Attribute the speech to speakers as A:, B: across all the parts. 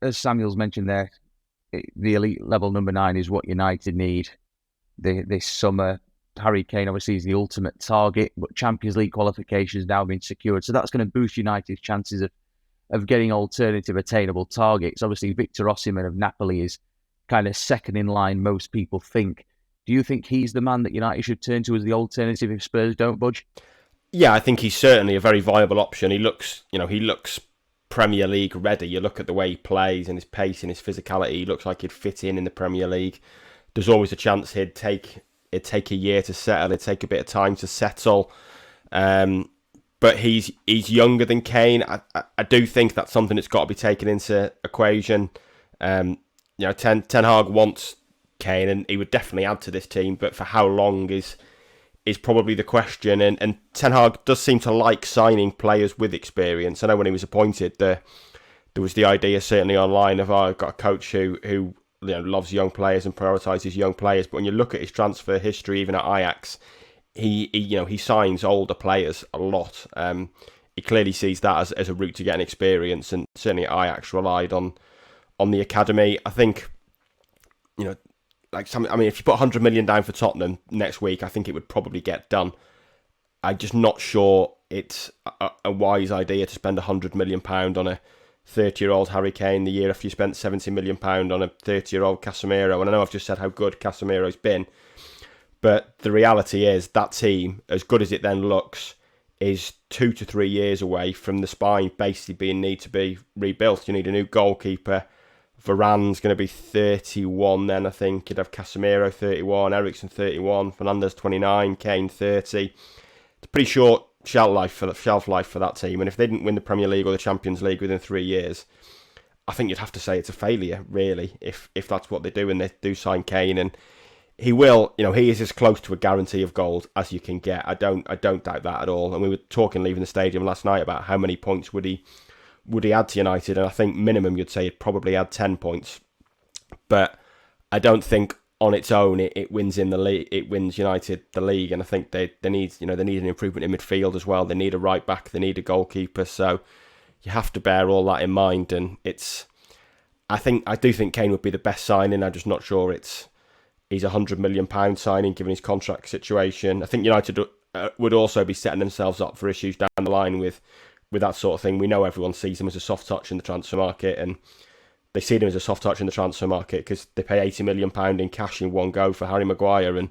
A: as Samuel's mentioned there, the elite level number 9 is what United need this summer. Harry Kane obviously is the ultimate target, but Champions League qualification has now been secured. So that's going to boost United's chances of getting alternative attainable targets. Obviously, Victor Osimhen of Napoli is kind of second in line, most people think. Do you think he's the man that United should turn to as the alternative if Spurs don't budge?
B: Yeah, I think he's certainly a very viable option. He looks Premier League ready. You look at the way he plays and his pace and his physicality. He looks like he'd fit in the Premier League. There's always a chance it'd take a year to settle. It'd take a bit of time to settle. But he's younger than Kane. I do think that's something that's got to be taken into equation. Ten Hag wants Kane, and he would definitely add to this team. But for how long is probably the question. And Ten Hag does seem to like signing players with experience. I know when he was appointed, there was the idea certainly online of, I've got a coach who loves young players and prioritises young players. But when you look at his transfer history, even at Ajax, he signs older players a lot. He clearly sees that as a route to getting experience, and certainly Ajax relied on the academy. I think, if you put 100 million down for Tottenham next week, I think it would probably get done. I'm just not sure it's a wise idea to spend £100 million on a 30-year-old Harry Kane the year after you spent £70 million on a 30-year-old Casemiro. And I know I've just said how good Casemiro's been, but the reality is that team, as good as it then looks, is 2 to 3 years away from the spine basically need to be rebuilt. You need a new goalkeeper. Varane's going to be 31 then, I think. You'd have Casemiro 31, Eriksen 31, Fernandes 29, Kane 30. It's a pretty short shelf life for that team. And if they didn't win the Premier League or the Champions League within 3 years, I think you'd have to say it's a failure, really, if that's what they do and they do sign Kane. And he will, he is as close to a guarantee of gold as you can get. I don't doubt that at all. And we were talking leaving the stadium last night about how many points would he add to United, and I think minimum you'd say he'd probably add 10 points. But I don't think on its own it wins in the league. It wins United the league, and I think they need an improvement in midfield as well. They need a right back, they need a goalkeeper. So you have to bear all that in mind. And I do think Kane would be the best signing. I'm just not sure he's £100 million signing given his contract situation. I think United would also be setting themselves up for issues down the line with that sort of thing. We know everyone sees him as a soft touch in the transfer market, and they see him as a soft touch in the transfer market because they pay £80 million in cash in one go for Harry Maguire, and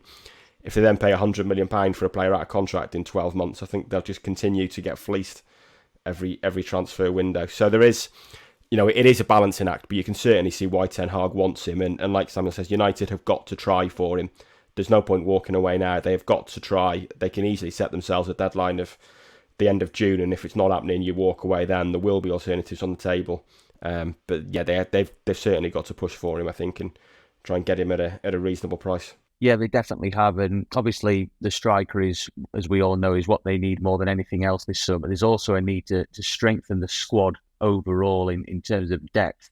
B: if they then pay £100 million for a player out of contract in 12 months, I think they'll just continue to get fleeced every transfer window. So there is, it is a balancing act, but you can certainly see why Ten Hag wants him, and like Samuel says, United have got to try for him. There's no point walking away now. They have got to try. They can easily set themselves a deadline of the end of June, and if it's not happening, you walk away. Then there will be alternatives on the table. But yeah, they've certainly got to push for him, I think, and try and get him at a reasonable price.
A: Yeah, they definitely have, and obviously the striker is, as we all know, is what they need more than anything else this summer. There's also a need to strengthen the squad overall in terms of depth.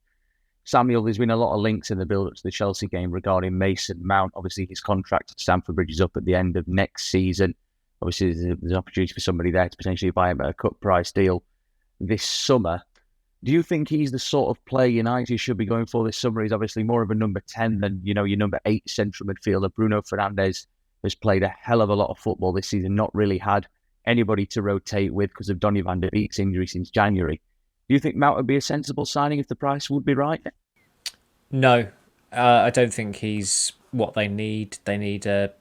A: Samuel, there's been a lot of links in the build-up to the Chelsea game regarding Mason Mount. Obviously, his contract at Stamford Bridge is up at the end of next season. Obviously, there's an opportunity for somebody there to potentially buy him at a cut price deal this summer. Do you think he's the sort of player United should be going for this summer? He's obviously more of a number 10 than, your number 8 central midfielder. Bruno Fernandes has played a hell of a lot of football this season, not really had anybody to rotate with because of Donny van der Beek's injury since January. Do you think Mount would be a sensible signing if the price would be right?
C: No, I don't think he's what they need. They need a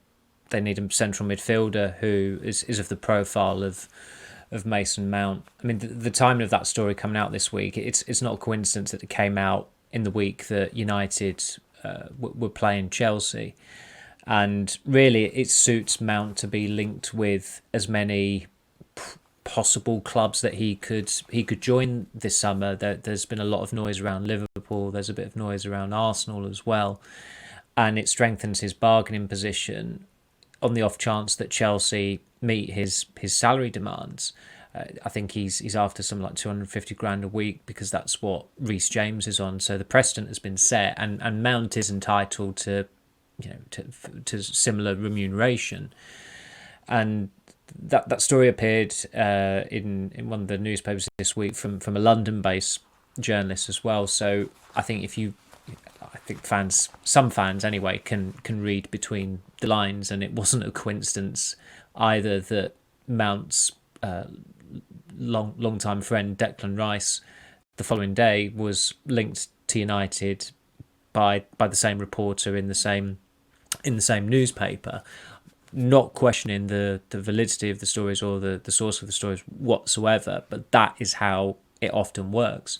C: central midfielder who is of the profile of Mason Mount. I mean, the timing of that story coming out this week, it's not a coincidence that it came out in the week that United were playing Chelsea. And really, it suits Mount to be linked with as many possible clubs that he could join this summer. There's been a lot of noise around Liverpool. There's a bit of noise around Arsenal as well. And it strengthens his bargaining position on the off chance that Chelsea meet his salary demands. I think he's after something like 250 grand a week because that's what Reece James is on. So the precedent has been set, and Mount is entitled to similar remuneration. And that story appeared in one of the newspapers this week from a London-based journalists as well. So I think some fans anyway, can read between the lines, and it wasn't a coincidence either that Mount's long-time friend Declan Rice the following day was linked to United by the same reporter in the same newspaper, not questioning the validity of the stories or the source of the stories whatsoever, but that is how it often works.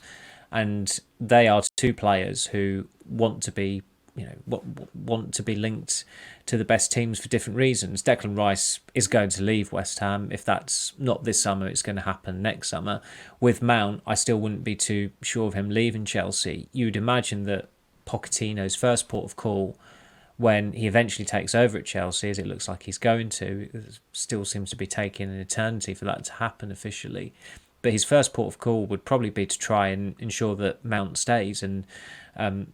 C: And they are two players who want to be linked to the best teams for different reasons. Declan Rice is going to leave West Ham. If that's not this summer, it's going to happen next summer. With Mount, I still wouldn't be too sure of him leaving Chelsea. You'd imagine that Pochettino's first port of call, when he eventually takes over at Chelsea, as it looks like he's going to, it still seems to be taking an eternity for that to happen officially. But his first port of call would probably be to try and ensure that Mount stays and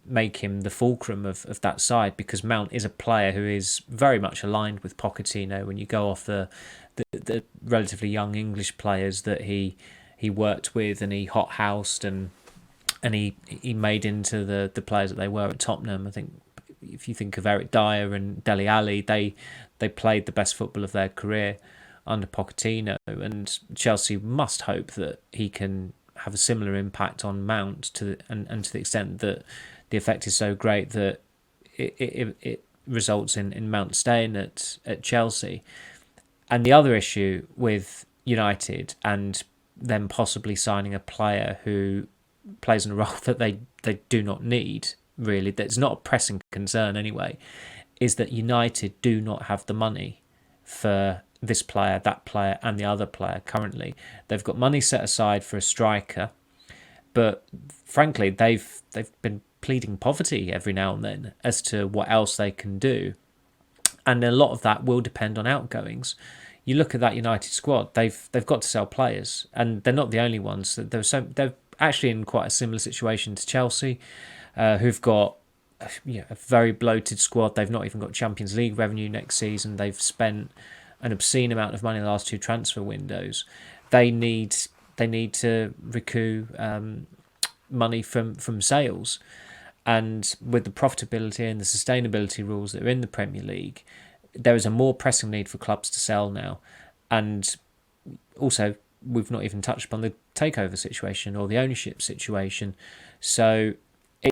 C: make him the fulcrum of that side, because Mount is a player who is very much aligned with Pochettino. When you go off the relatively young English players that he worked with and he hothoused and he made into the players that they were at Tottenham. I think if you think of Eric Dyer and Dele Alli, they played the best football of their career under Pochettino, and Chelsea must hope that he can have a similar impact on Mount and to the extent that the effect is so great that it results in Mount staying at Chelsea. And the other issue with United and them possibly signing a player who plays in a role that they do not need, really, that's not a pressing concern anyway, is that United do not have the money for this player, that player and the other player currently. They've got money set aside for a striker, but frankly they've been pleading poverty every now and then as to what else they can do, and a lot of that will depend on outgoings. You look at that United squad, they've got to sell players, and they're not the only ones. They're actually in quite a similar situation to Chelsea, who've got a very bloated squad. They've not even got Champions League revenue next season. They've spent an obscene amount of money in the last two transfer windows. They need to recoup money from sales, and with the profitability and the sustainability rules that are in the Premier League, there is a more pressing need for clubs to sell now. And also, we've not even touched upon the takeover situation or the ownership situation. So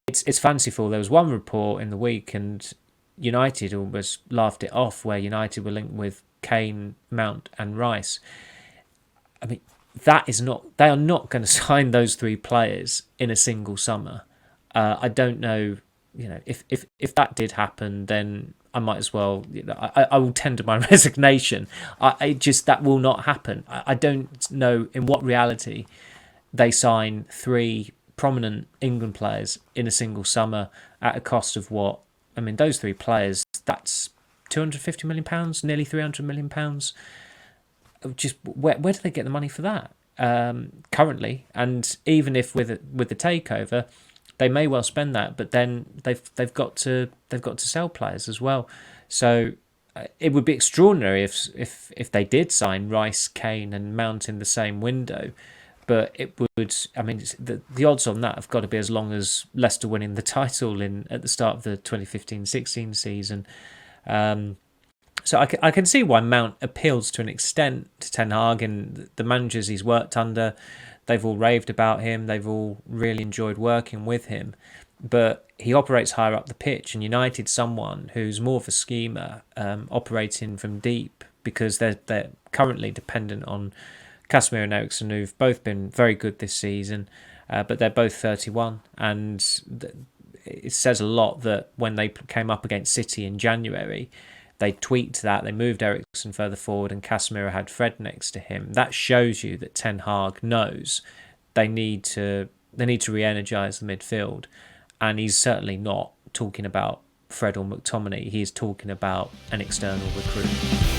C: it's fanciful. There was one report in the week, and United almost laughed it off, where United were linked with Kane, Mount and Rice. I mean, they are not going to sign those three players in a single summer. I don't know, if that did happen, then I might as well, I will tender my resignation. That will not happen. I don't know in what reality they sign three prominent England players in a single summer at a cost of what? I mean, those three players, that's £250 million, nearly £300 million. Just where do they get the money for that currently? And even if with the takeover, they may well spend that, but then they've got to sell players as well. So it would be extraordinary if they did sign Rice, Kane, and Mount in the same window. But it would, I mean, the odds on that have got to be as long as Leicester winning the title at the start of the 2015-16 season. So I can see why Mount appeals to an extent to Ten Hag, and the managers he's worked under. They've all raved about him. They've all really enjoyed working with him. But he operates higher up the pitch, and United's someone who's more of a schemer, operating from deep, because they're currently dependent on Casemiro and Eriksen, who've both been very good this season, but they're both 31, and it says a lot that when they came up against City in January, they tweaked that. They moved Eriksen further forward, and Casemiro had Fred next to him. That shows you that Ten Hag knows they need to re-energise the midfield, and he's certainly not talking about Fred or McTominay. He's talking about an external recruit.